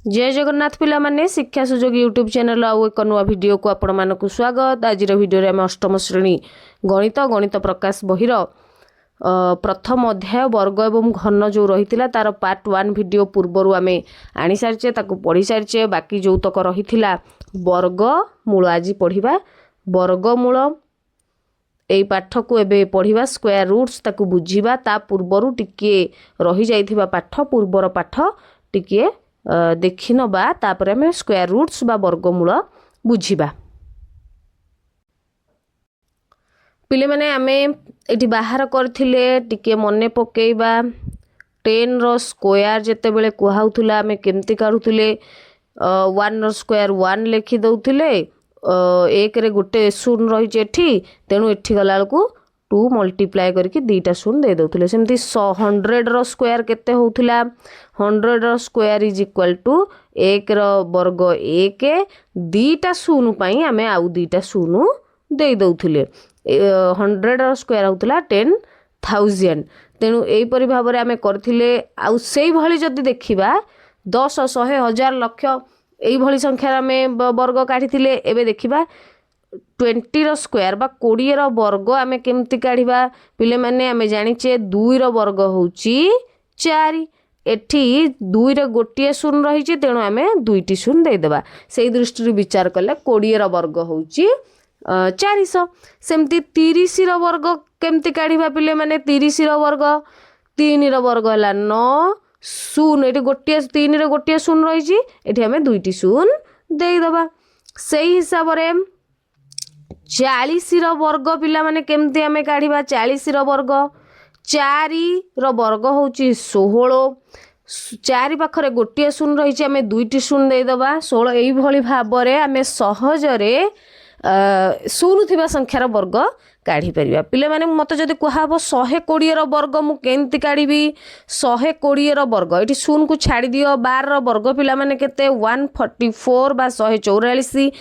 जय जगन्नाथ पिला माने शिक्षा सुजोग यूट्यूब चैनल आउ एक नुआ वीडियो को आपण मानक स्वागत। आज वीडियो आम अष्टम श्रेणी गणित गणित प्रकाश बहिर प्रथम अध्याय वर्ग एवं घन जो रही तार पार्ट 1 वीडियो पूर्वर आम आनी सारी पढ़ी सारी बाकी जो तक रही वर्गमूल आज पढ़ा वर्गमूल यही पाठ को एबे पढ़ा स्क्वायर रूट्स ताकू बुझीबा ता पूर्वर टिके रही जाइथिबा पाठ पूर्वर पाठ टिके देखि नबा तापर आम स्क्वायर रूट्स बा वर्गमूल बुझीबा। पिले माने आमे एठी बाहर करथिले टिके मने पकेइबा 10 रो स्क्वायर जेते बेले कुहाउथुला आमे केमती काढुथुले 1 रो स्क्वायर 1 लिखि दउथिले एक रे गुटे शून्य रही एठी तेणु एठी गला बेलकू 2 मल्टीप्लाई करके दीटा शून्य दे दउथिले। सेमती 100 रो स्क्वायर केते होउथुला 100 रो स्क्वायर इज इक्वल टू 1 रो वर्ग 1 दीटा शून्य पई आमे आउ दीटा शून्य दे दउथिले। 100 रो स्क्वायर होउथुला 10,000 तेणु एई परि भाबरे आमे करथिले आउ सेई भली जदी देखिबा 10 100 1000 लक्ष एई भली संख्या आमे वर्ग काढिथिले। एबे देखिबा 20 रो स्क्वायर बा 20 रो वर्ग आमे केमती काढिबा पिले माने आमे जानिचे 2 रो वर्ग होउची 4 एठी 2 रे गोटिए शून्य रही तेणु आमे दुईटी शून्य दे देबा। सेई दृष्टि विचार कले 20 रो वर्ग होउची 400। सेमती 30 रो वर्ग केमती काढिबा पिले माने 30 रो वर्ग 3 रो वर्ग हला 9 शून्य एठी गोटिए 3 रे गोटिए शून्य रही एठी आमे दुईटी शून्य दे देबा। सेई हिसाब रे 40 रो वर्ग पिला माने केमती आमे काढिबा 40 रो वर्ग 4 रो वर्ग होउची 16 4 पाखरे गोटिए शून्य रही आमे दुईटी शून्य दे देबा 16 एई भली भाबरे आमे सहजरे शून्य थिबा संख्यार वर्ग काढ़ी परिबा। पिले माने मते जदी कुहाबो 120 रो वर्ग मु केंती काढिबी 120 रो वर्ग एठी शून्य को छाड़ी दियो 12 रो वर्ग पिला माने केते 144 बा 144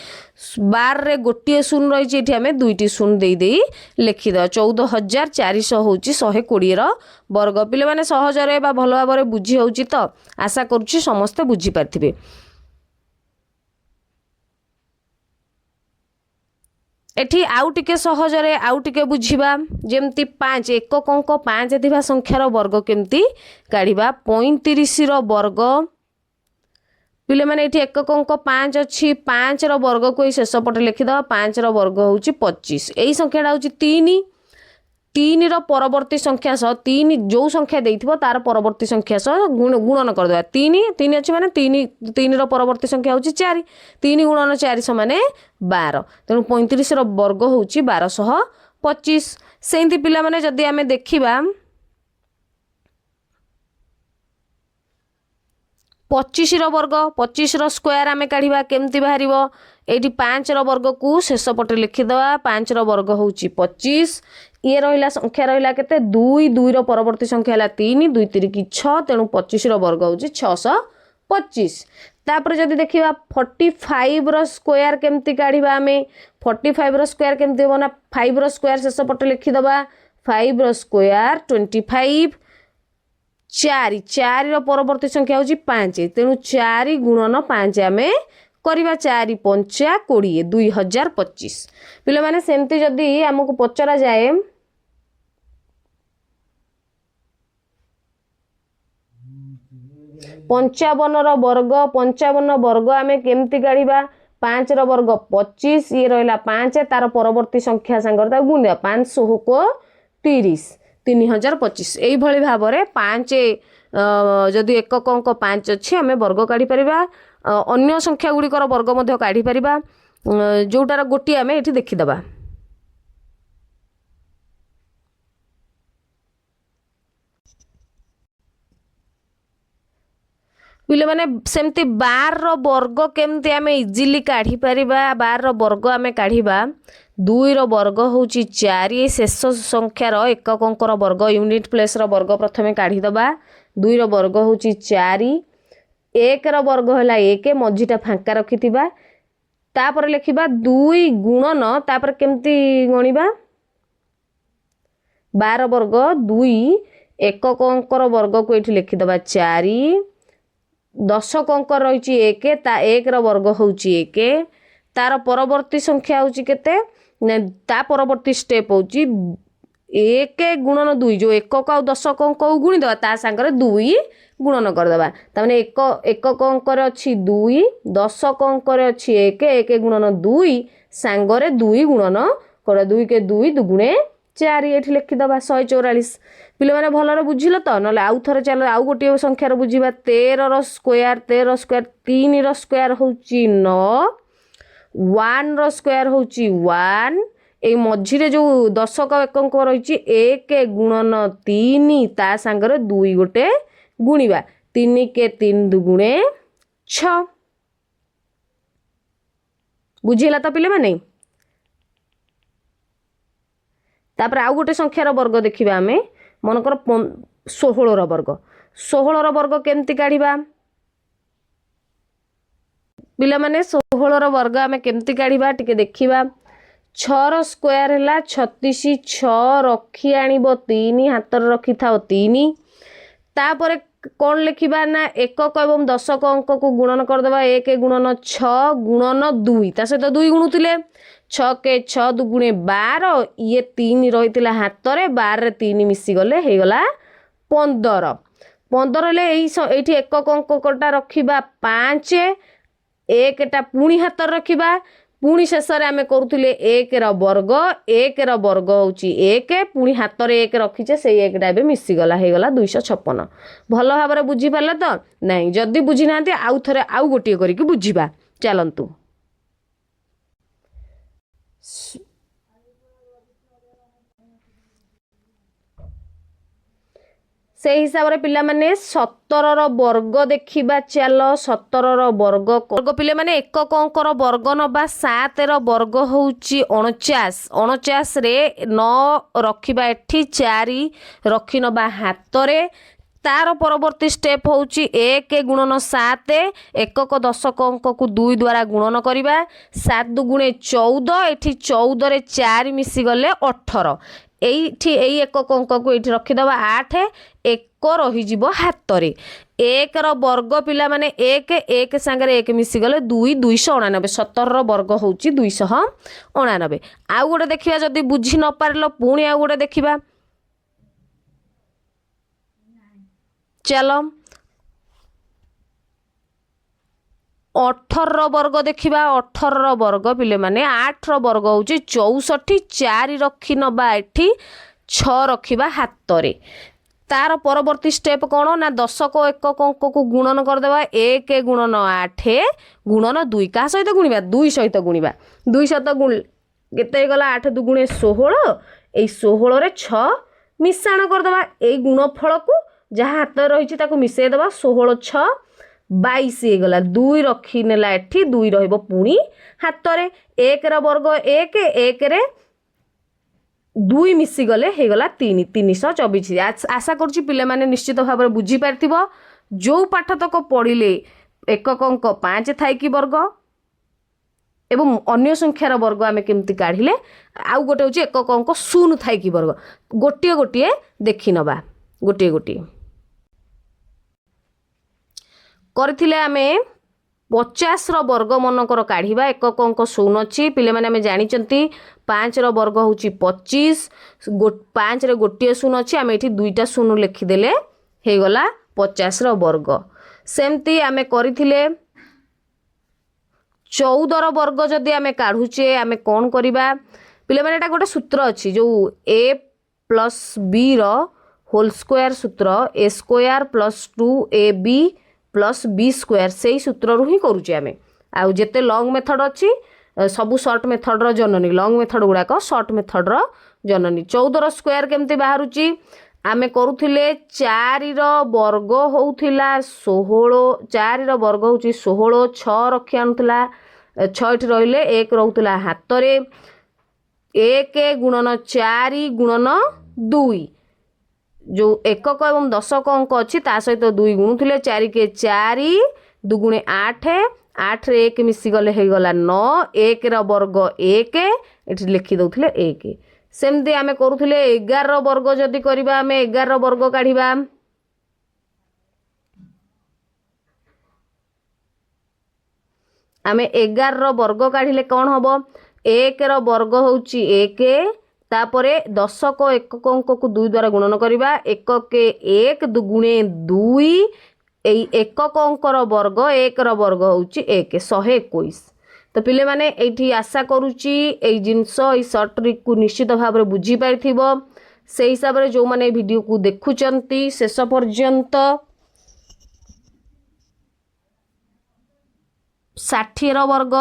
12 रे गोटिए शून्य रही एठी आमे दुईटी शून्य देई देई लिखि द 14400 होची 120 रो वर्ग। पिले माने सहजरे बा भलो भाबरे बुझी होउची तो आशा करूची समस्त बुझी पारथिबे। एठी आउ टिके सहजरे आउ टिके बुझीबा जेमती 5 एकक अंक 5 थिबा संख्यार वर्ग केमती काढिबा 35 रो वर्ग पिले माने एठी एकक अंक 5 अछि 5 रो वर्ग को शेष पटे लिखि द 5 रो वर्ग होउची 25 एई संख्याटा होउची 3 3 रो परवर्ती संख्या सह 3 जो संख्या देइथिबो तार परवर्ती संख्या सह गुणन कर देबा 3 3 अछि माने 3 3 रो परवर्ती संख्या होउची 4 3 गुणन 4 समान 12 तेणु 35 रो वर्ग होउची 1225। सेंती पिला माने जदी आमे देखिबा 25 रो वर्ग 25 रो स्क्वायर आमे काढिबा केमती बाहरिबो एठी 5 रो वर्ग को शेष पटे लिखि दवा 5 रो वर्ग होउची 25 ये रहिला संख्या रहिला केते 2 2 रो परवर्ती संख्या हला 3 2 3 की 6 तेणु 25 रो वर्ग होउची 625। तापर जदी देखिबा 45 रो स्क्वायर केमती काढिबा आमे 45 रो स्क्वायर केमती होना 5 रो स्क्वायर शेष पटे लिखि दवा 5 रो स्क्वायर 25 4 4 रो परवर्ती संख्या होची 5 तेणु 4 गुणन 5 आमे करिबा 4 5 20 2025। पिले माने सेमती जदी हमकु पचरा जाए 55 रो वर्ग 55 वर्ग आमे केमती काढिबा 5 रो वर्ग 25 ये रहला 5 तार परवर्ती संख्या संगर ता गुणिया 500 को 30 3025 एई भली भाबरे 5 जदी एकक अंक 5 अछि आमे वर्ग काढी परिबा अन्य संख्या गुड़िकर वर्ग मध्य काढ़ी परिबा जोटार गोटी आमे एठी देखि दबा। पिले माने सेमती 12 रो वर्ग केमती आमे इजीली काढ़ी परिबा 12 रो वर्ग आमे काढ़ीबा 2 रो वर्ग होउची 4 शेष संख्या रो एकक अंक रो वर्ग यूनिट प्लेस रो वर्ग प्रथमे काढ़ी दबा 2 रो वर्ग होउची 4 1 रो वर्ग हला 1 मझीटा फांका रखिथिबा तापर लिखिबा 2 गुणन तापर केमती गणिबा 12 वर्ग 2 एकक अंक रो वर्ग को एठी लिखि दबा 4 दशक अंक रही एक ता एक वर्ग हूँ एक तार परवर्ती संख्या हूँ केते ता परवर्ती स्टेप हूँ एक गुणन दुई जो एकक आ दशक अंक गुणीदे ता सांगे दुई गुणन करदे ताने एकक अंक अच्छी दुई दशक अंक अच्छी एक गुणन दुई सांगरे दुई गुणन कर दुई के दुई दुगुणे 4 ये लिखिदबा 144 पिले माने भलरे बुझिल तो ना आउ थे चलो आउ गोटे संख्यार बुझा 13 स्क्वायर 3 स्क्वायर हूँ 9 1 स्क्वायर हूँ 1 ए मझिरे जो दशक एकक रही एक गुणन 3 ता सांगरे दुई गोटे गुणिबा 3 के 3 दुगुणे 6 बुझिला तो पिले माने तापर आउ गोटे संख्यार वर्ग देखिबा आमे मनकर 16 वर्ग 16 वर्ग केमती काढ़िबा पिला माने 16 वर्ग आमे केमती काढ़िबा टिके देखिबा 6 स्क्वायर हैला 36 6 रखी आनिबो 3 हाथ रखी थाओ 3 तापर कौन लिखिबा ना एकक एवं दशक अंक को गुणन करदेबा 1 गुणन 6 गुणन 2 ता सहित 2 गुणुतिले 6 के 6 दुगुणे 12 ये 3 रही हाथ रे 12 रे 3 मिसी गले हे गला 15 15 ले एठी एकक अंकटा रखिबा 5 एकटा पुणी हाथ रखिबा पुणी शेष रे आमे करूथिले 1 र वर्ग होची 1 पुणी हाथ रे 1 रखिचे से एकटा एबे मिसी गला हे गला 256 भलो भाबरे बुझी पाले तो नहीं जदी बुझी नांती आउ थरे आउ गोटिए करिकि बुझिबा चलंतु से हिसाब रे पिला माने 17 वर्ग देखिबा चलो 17 वर्ग पिले माने एकक अंकर वर्ग नबा 7 वर्ग होउची 49 49 रे 9 रखिबा एठी 4 रखी नबा हाथ रे तार परवर्ती स्टेप होउची 1 गुणन 7 एकक दशक अंक को 2 द्वारा गुणन करिबा 7 दुगुणे 14 एठी 14 रे 4 मिसी गले 18 एठी एई एकक अंक को एठी रखिदबा 8 एक रही जीवो हाथ रे 1 वर्ग पिला माने 1 सांगरे 1 मिसी गले 2 299 17 वर्ग होउची 299 आउ गोटे देखिबा जदी बुझी न पारलो पुणी आउ गोटे देखिबा चलो 18 वर्ग देखिबा 18 वर्ग पिले माने 8 वर्ग होउची 64 4 रखी नबा एठी 6 रखिबा हाथ रे तार परवर्ती स्टेप कौन ना दशक एकक अंक को गुणन करदेवा 1 गुणन 8 गुणन 2 क्या सहित गुणिबा 2 सहित गुणिबा 2 सहित गुण केते गला 8 दुगुणे 16 ए 16 रे 6 मिश्रण करदेवा ए गुणफल को जहाँ हाथ रही ताको मिसई देबा 16 6 22 गला 2 रखी नेला एठी 2 रहइबो पुणी हाथ रे 1 रा वर्ग 1 1 रे 2 मिसी गले हे गला 3 324 आशा करूची पिले माने निश्चित भाव में बुझी पारथिबो जो पाठ तक पढ़िले एकक अंक 5 थाई कि वर्ग एवं अन्य संख्यार वर्ग आमे केमती काढिले आउ गोटे होची एकक अंक 0 थाई कि वर्ग गोटिए गोटिए देखि नबा गोटिए गोटिए करथिले आमे 50 वर्ग मनकर काढ़िबा एकक अंक 0 अच्छी पिले माने आमे जानिचंती 5 वर्ग होची 25 5 रे गोटिए 0 अच्छी आमे एठी दुईटा 0 लिखिदेले हे गला 50 वर्ग सेमती आमे करिथिले 14 वर्ग जदि आमे काढुचे आमे कोन करिबा पिले माने एटा गोटे सूत्र अच्छी जो a प्लस b रो होल स्क्वायर सूत्र a square plus 2ab plus b square से ही सूत्र रू ही करुचे आमे आउ जेते लॉन्ग मेथड अच्छी सबू शॉर्ट मेथड रो जननी लॉन्ग मेथड गुड़ाक शॉर्ट मेथड रो जननी 14 स्क्वायर केमती बाहरुची आमे करूथिले 4 रो वर्ग होउथिला 16 4 रो वर्ग होची 16 6 रखि आनुथिला 6 एठी रहिले 1 रहउथिला हाथ रे 1 गुणन 4 गुणन 2 जो एकक एवं दशक अंक अच्छी ता सहित 2 गुणुथिले 4 के 4 दुगुणे 8 8 रे 1 मिसी गले हे गला 9 1 रा वर्ग 1 एठी लिखि दउथिले 1 सेमती आमे करूथिले 11 वर्ग जदि करबा आमे 11 वर्ग काढिबा आमे 11 वर्ग काढ़िले कौन हम 1 वर्ग होउची 1 तापरे 10 को एकक अंक को 2 द्वारा गुणन करवा 1 के 1 गुणे 2 एई एकक अंकर वर्ग 1 वर्ग होउची 1 121 तो पिले माने एठी आशा करूची एई जिंस एई शॉर्ट ट्रिक को निश्चित भाव में बुझी पाइथिबो से हिसाब रे जो माने वीडियो को देखुचंती शेष पर्यंत 60 वर्ग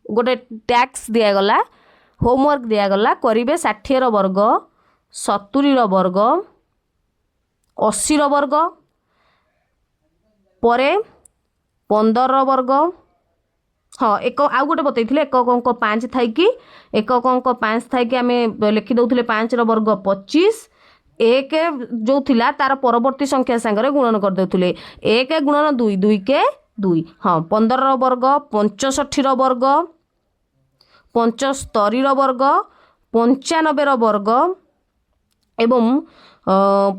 गोटे टैक्स दिया गला होमवर्क दिया गला करिवे 60 वर्ग 70 वर्ग 80 वर्ग परे 15 वर्ग हाँ एक आउ गोटे बतई एकक अंक 5 थी एकक अंक 5 थी आम लिखि दौले 5 वर्ग 25 एक जो थिला तार परवर्ती संख्या सांगे गुणन कर देउथुले 1 गुणन 2 2 के 2 हाँ 15 वर्ग 65 वर्ग 75 वर्ग 95 वर्ग एवं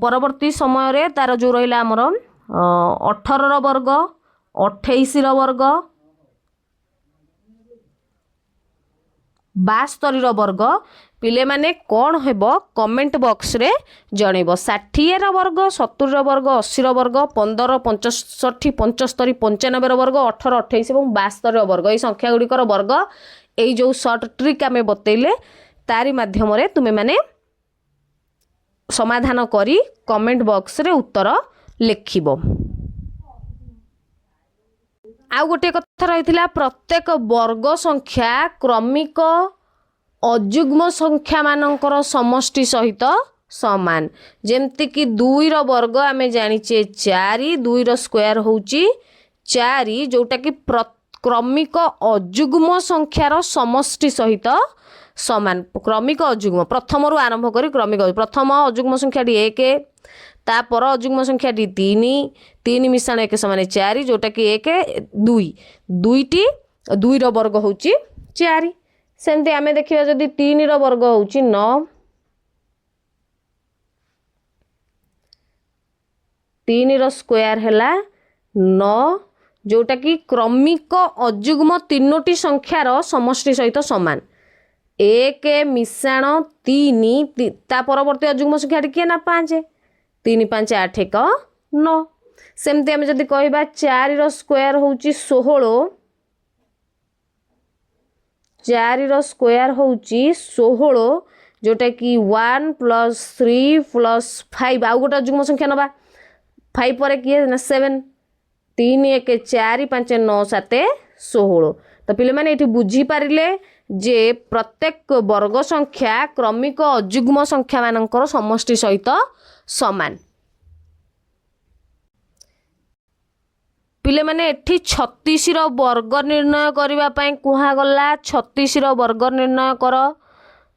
परवर्ती समय रे तार जो रहिला हमर 18 वर्ग 28 वर्ग 72 वर्ग पिले माने कौन हेबो कमेंट बॉक्स रे जणेबो 60 वर्ग 70 वर्ग 80 वर्ग 15 65 75 95 वर्ग 18 28 और 72 वर्ग ये संख्या गुड़िकर वर्ग यही जो शॉर्ट ट्रिक आमे बतैले तारी माध्यम रे तुमे माने समाधान करी कमेंट बॉक्स रे उत्तर लिखिबो। आउ गोटे कथा रही प्रत्येक वर्ग संख्या क्रमिक अजुग्म संख्या मानकर समष्टि सहित समान जेमती कि 2 रो वर्ग आमे जानिचे 4 2 रो स्क्वायर होउची 4 जोटा कि क्रमिक अजुग्म संख्यार समष्टि सहित समान क्रमिक अजुग्म प्रथम रु आरंभ करी क्रमिक प्रथम अजुग्म संख्या 1 तापर अजुग्म संख्या 3 3 मिश्रण 1 समान 4 जोटा कि 1 2 2टी 2 रो वर्ग होउची 4 सेमती आमे देखिबा जदि 3 रो वर्ग होउची 9 3 रो स्क्वायर हैला 9 जोटा कि क्रमिक अजुग्म तीनोटी संख्यार समष्टि सहित समान 1 मिश्रण 3 ता परवर्ती अजुग्म संख्या किए ना 5 3 5 8 1 9 सेमती आमे जदि कहबा 4 रो स्क्वायर होउची 16 4 रो स्क्वायर होउची 16 जोटा कि 1 + 3 + 5 आउ गोटे अजुग्म संख्या नबा 5 पर किए ना 7 3 1 4 5 9 7 16 तो पिले माने एठी बुझी पारिले जे प्रत्येक वर्ग संख्या क्रमिक अजुग्म संख्या मानकर समष्टि सहित समान पिले माने एठी 36 रो वर्ग निर्णय करिवा पई कुहा गला 36 रो वर्ग निर्णय कर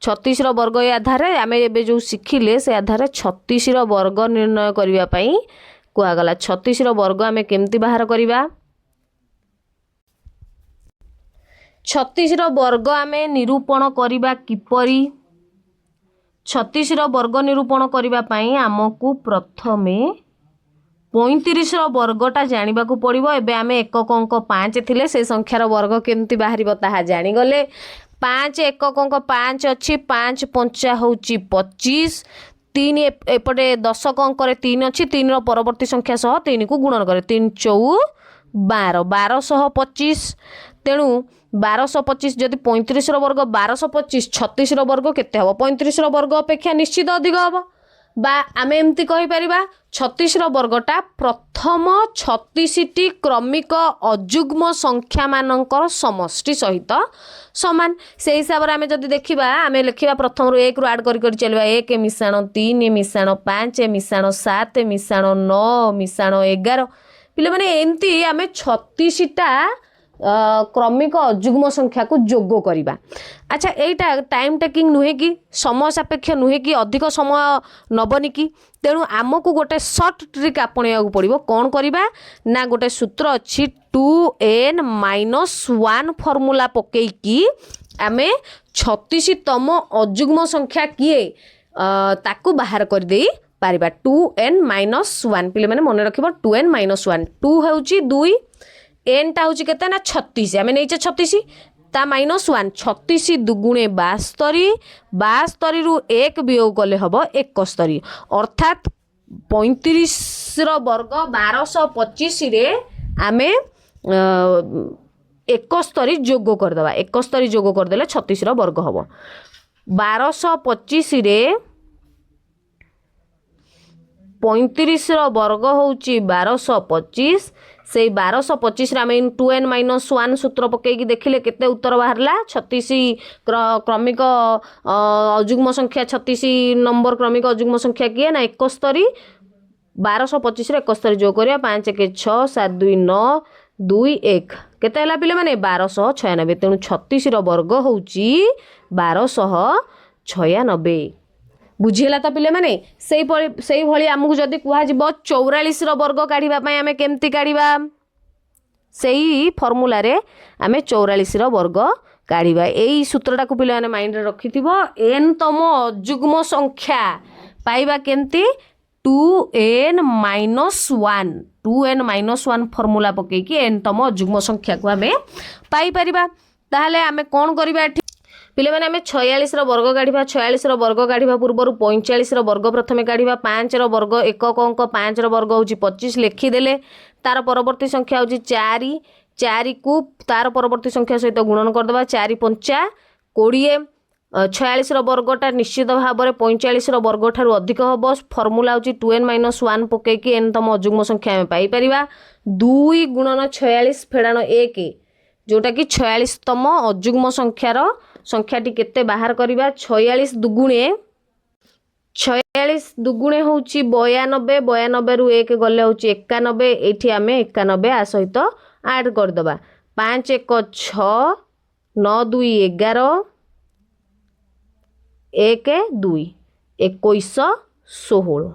36 रो वर्ग ए आधार आमे एबे जो सिखिले से आधार 36 रो वर्ग निर्णय करिवा पई कुहा गला 36 रो वर्ग आमे केमती बाहर करिवा 36 रो वर्ग आमे निरूपण करिवा किपरि 36 रो वर्ग निरूपण करिवा पई हमकु प्रथमे 35 रो वर्गटा जानिबा को पड़िबो एबे आमे एकक अंक 5 थिले से संख्यार वर्ग केमती बाहरिबो ताहा जानि गले 5 एकक अंक 5 अछि 5 5 होउची 25 3 एपटे 10 अंक रे 3 अछि 3 रो परवर्ती संख्या सह 3 को गुणन करे 3 4 12 1225 तेणु 1225 जदि 35 रो वर्ग 1225 36 रो वर्ग केते हबो 35 रो वर्ग अपेक्षा निश्चित अधिक हबो बा आमे एमती कहि परिबा 36 रो वर्गटा प्रथम 36 टी क्रमिक अजुग्म संख्या मानकर समष्टि सहित समान से हिसाब रे आमे जदि देखिबा आमे लिखिबा प्रथम रो 1 रो ऐड करि करि चलबा 1 मिश्रण 3 मिश्रण 5 मिश्रण 7 मिश्रण 9 मिश्रण 11 पिले माने एमती आमे 36 टा क्रमिक अजुग्म संख्या को जोग करिबा अच्छा एटा टाइम टेकिंग नुहे कि समय सापेक्ष नुहे कि अधिक समय नबनी कि तेणु आमको गोटे शॉर्ट ट्रिक आपणेया पड़ो कौन करिबा ना गोटे सूत्र अच्छी 2n - 1 फॉर्मूला पकेकी आमे 36तम अजुग्म संख्या किए ताकू बाहर कर दे पारिबा 2n - 1 पिले माने मन रखिबो 2n - 1 2 हेउची 2 एन टा हूँ केते ना 36 आम नहीं 36 ता -1 36 दुगुणे 72 72 रु 1 वियोग कले हम 71 अर्थात 35 वर्ग 1225 रे आमे 71 जोग करदे 71 जोग करदे 36 वर्ग हम 1225 रे 35 वर्ग होची 1225 से 1225 रे आम 2n-1 सूत्र पकईकी देखिले केते उत्तर बाहरला 36 क्रमिक अजुग्म संख्या 36 नंबर क्रमिक अजुग्म संख्या किए ना 71 1225 रे 71 जोग करिया 5 1 6 7 2 9 2 1 केते हला पिले माने 1296 तेणु 36 वर्ग होची 1296 बुझीला तो पिले माने से भली आमको जदि कह 44 वर्ग काढ़ा आम केमती काढ़ा से फर्मूला रे आम 44 वर्ग काढ़ा यही सूत्रटा को पिले माने माइंड रखि एन तम अजुग्म संख्या पाइबा केमती 2n-1 फर्मूला पकईकी एन तम अजुग्म संख्या को आम पाई परिबा ताहले आम कौन करबा पिले माने आमे 46 वर्ग काढ़ा 46 वर्ग काढ़ा पूर्व 45 वर्ग प्रथमे काढ़ा 5 वर्ग एकक अंक 5 वर्ग हूँ 25 लिखिदेले तार परवर्ती संख्या हूँ 4 4 को तार परवर्ती संख्या सहित गुणन करदे 4 5 20 46 वर्गटा निश्चित भाव में 45 वर्ग ठारू अधिक हम फर्मूला हूँ 2n-1 पकईकी एन तम अजुग्म संख्या आम पाइपर 2 गुणन 46 फेड़ाण 1 जोटा कि 46 तम अजुग्म संख्यार संख्याटी केते बाहर करिबा 46 दुगुणे होची 92 92 रु 1 गले होची 91 एठी आमे 91 आ सहित ऐड कर दबा 5 1 6 9 2 11 1 2 21 16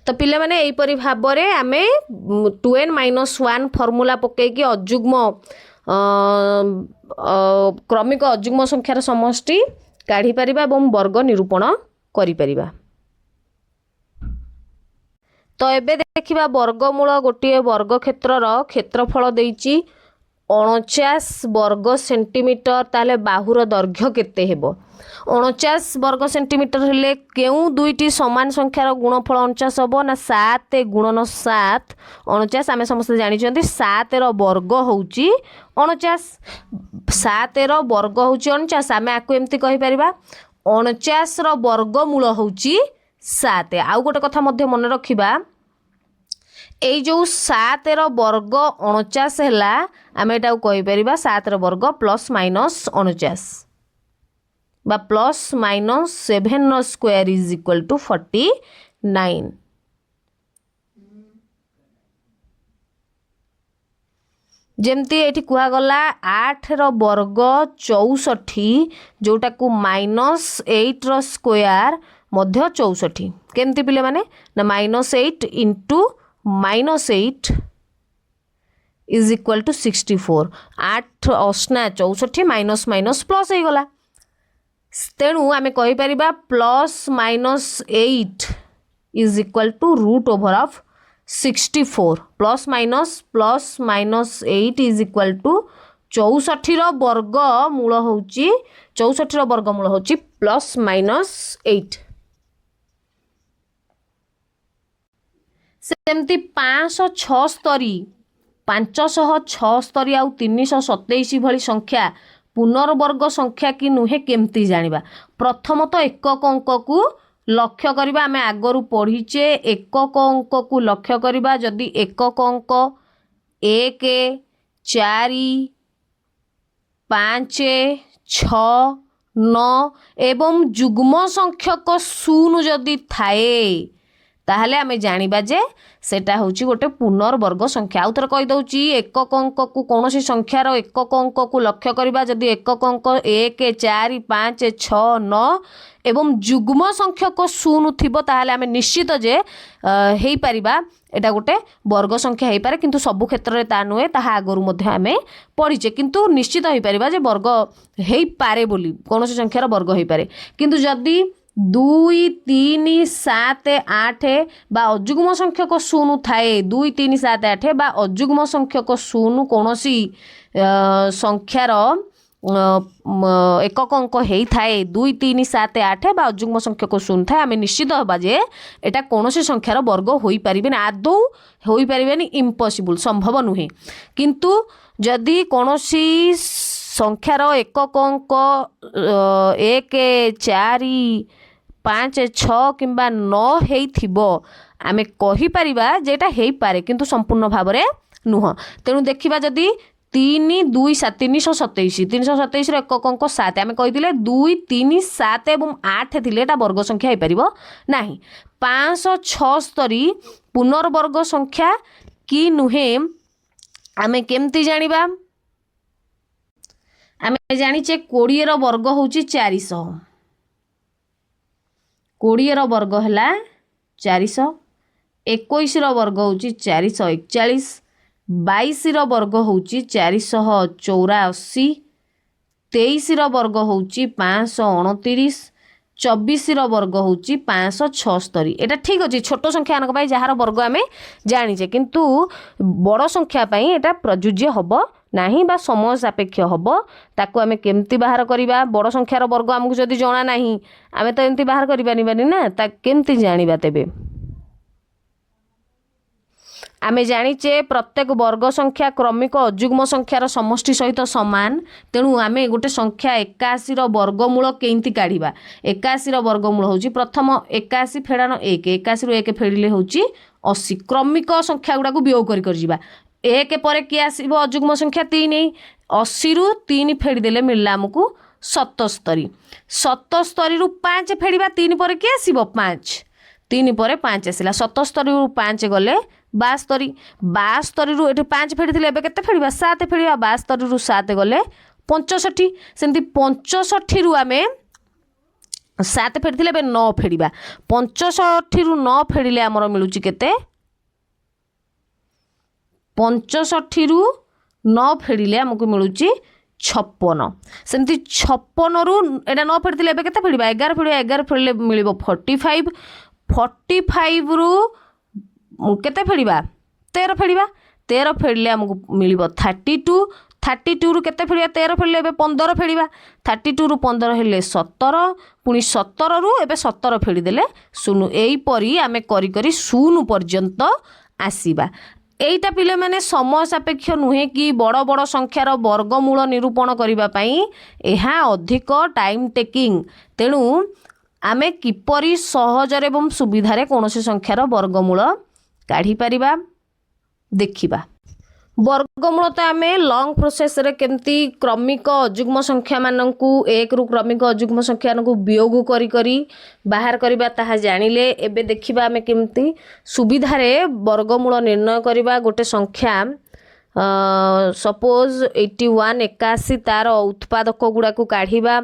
तो पिले माने एई परि भाव रे आमे 2n-1 फॉर्मूला पकईकी अजुग्म क्रमिक अजुग्म संख्यार समष्टि काढ़ी परिबा एवं वर्ग निरूपण करि परिबा। तो एबे देखिबा वर्गमूल गोटे वर्ग क्षेत्रर क्षेत्रफल देइची 49 वर्ग सेंटीमीटर ताले बाहुर दैर्घ्य केते हेबो 49 वर्ग सेंटीमीटर हेले केउ दुईटी समान संख्यार गुणफल 49 हबो ना 7 गुणन 7 49 आमे समस्त जानि छथि 7 रो वर्ग होउची 49 7 रो वर्ग होउची 49 आमे आकु एम्ति कहि परिबा 49 रो वर्गमूल होउची 7 आउ गोटे कथा मध्ये मन रखिबा एई जो 7 रो वर्ग 49 हैला आमे एटा कहि परिबा 7 रो वर्ग प्लस माइनस 49 बा plus minus 7 square is equal to 49 जेमती एठी कुहा गला 8 रो वर्ग 64 जोटा को माइनस 8 रो स्क्वायर मध्य 64 केमती पिले माने ना -8 इंटू -8 इज इक्वल टू 64 8 अस्ना 64 माइनस माइनस प्लस हो गला तेणु आमे कहि परिबा +-8 is equal to root over of 64 +-8 is equal to 64 रो वर्ग मूल होची 64 रो वर्ग मूल होची +-8 सेमती 576 576 आउ 327 भली संख्या पुनर्वर्ग संख्या कि नुहे केमती जानिबा प्रथम तो एकक अंक को लक्ष्य करिबा आमे आगरु पढ़ीचे एकक अंक को लक्ष्य करिबा जदि एकक अंक 1 4 5 6 9 एवं जुग्म संख्यक 0 जदि थाए ताहले आमे जानिबा जे सेटा होची गोटे पुनर्वर्ग संख्या आउ थर कहि दउची एकक अंक को कोनोसी संख्यार एकक अंक को लक्ष्य करिबा जदि एकक अंक 1 4 5 6 9 एवं जुग्म संख्यक 0 थिबो ताहले आमे निश्चित जे हेई परिबा एटा गोटे वर्ग संख्या हेई पारे किंतु सब क्षेत्र रे ता नुए ताहा आगरु मध्ये आमे पढिचे किंतु निश्चित हेई परिबा जे वर्ग हेई पारे बोली कोनोसी संख्यार वर्ग हेई पारे किंतु जदि 2 3 7 8 बा अजुग्म संख्यक शून्य थाए 2 3 7 8 बा अजुग्म संख्यक शून्य कौनसी संख्यार एकक अंक हेई थाए 2 3 7 8 बा अजुग्म संख्यक शून्य थाए आमे निश्चित हबा जे एटा कौनसी संख्यार वर्ग होई परिबेनी आदौ होई परिबेनी इम्पॉसिबल संभव नुहे किंतु जदि कौनसी संख्यार एकक अंक 1 4 5 6 किंबा 9 हेइथिबो आमे कहि परिबा जेटा हेई पारे किंतु संपूर्ण भाव में नुह तेणु देखिबा जदि 3 2 7 327 एकक अंक 7 आमे कहिदिले 2 3 7 एवं 8 थिले एटा वर्ग संख्या हेई परिबो नाही 576 पुनर्वर्ग संख्या कि नुहे आमे केमती जानिबा आमे जानिचे 20 रो वर्ग होची 400 20 रो वर्ग हला 400 21 रो वर्ग होची 441 22 रो वर्ग होची 484 23 रो वर्ग होची 529 24 रो वर्ग होची 576 एटा ठीक अछि छोट संख्या अनक पाई जहार वर्ग आमे जानिचे किंतु बड़ संख्या पाई एटा प्रयोज्य हबो नाही बा समय सापेक्ष हबो ताको आमे केमती बाहर करिबा बड़ संख्यार वर्ग हमकु जदि जणा नाही आमे तो एमती बाहर करि बानी ना ता केमती जानिबा तेबे आमे जानिचे प्रत्येक वर्ग संख्या क्रमिक अजुग्म संख्यार समष्टि सहित समान तेणु आमे गोटे संख्या 81 रो वर्गमूल केमती काढिबा 81 रो वर्गमूल होची प्रथम 81 फेडान 1 81 रो 1 फेडिले होची 80 क्रमिक संख्या गुडा को वियोग कर जिबा 1 पर कि आसीबो अजुग्म संख्या 3 80 रु 3 फेडिदेले मिलला हमकु 77 77 रु 5 फेडिबा 3 पर कि आसीबो 5 3 पर 5 आसिला 77 रु 5 गले 72 72 रु एठी 5 फेडिथिले एबे केते फेडिबा 7 फेडिबा 72 रु 7 गले 65 सेमती 65 रु आमे 7 फेडिथिले एबे 9 फेडिबा 65 रु 9 फेडिले हमर मिलुची केते 65 रु 9 फेडिले हमकु मिलुची 56 सेमती 56 रु एटा 9 फेडिथिले एबे केते फेडिबा 11 फेडिबा 11 फेडिले मिलिबो 45 45 रु केते फेडिबा 13 फेडिबा 13 फेडिले हमकु मिलिबो 32 32 रु केते फेडिबा 13 फेडिले एबे 15 फेडिबा 32 रु 15 हेले 17 पुनी 17 रु एबे 17 फेडी देले सुनु एई परी आमे करी करी सुनु पर्यंत आसीबा एईटा पिले माने समय सापेक्ष नुहे कि बड़ बड़ संख्यार वर्गमूल निरूपण करिबा पई एहा अधिक टाइम टेकिंग तेणु आमे किपरि सहजरे एवं सुविधारे कोनोसी संख्यार वर्गमूल काढ़ी परिबा देखिबा वर्गमूल तो आमे लॉन्ग प्रोसेस रे केमती क्रमिक अजुग्म संख्या माननकु एक रु क्रमिक अजुग्म संख्या माननकु वियोग करी करी बाहर करिबा ताहा जानिले एबे देखिबा आमे केमती सुविधा रे वर्गमूल निर्णय करिबा गोटे संख्या सपोज 81 81 तार उत्पादक गुडा को काढ़ीबा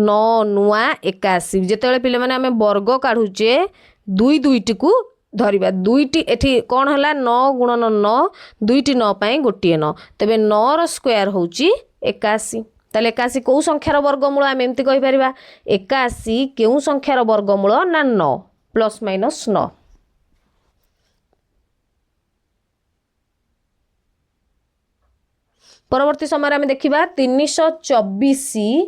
9 नुआ 81 जेतेबेले पिले माने आमे वर्ग काढुचे दुई दुईटी को धरिबा दुईटी एठी कोन हला 9 गुणन 9 दुईटी 9 पई गोटिए 9 तबे 9 रो स्क्वायर होची 81 ताले 81 को संख्यार वर्गमूल आमे एमती कहि परिबा 81 केउ संख्यार वर्गमूल ना 9 प्लस माइनस 9 परवर्ती समय आमे देखिबा 324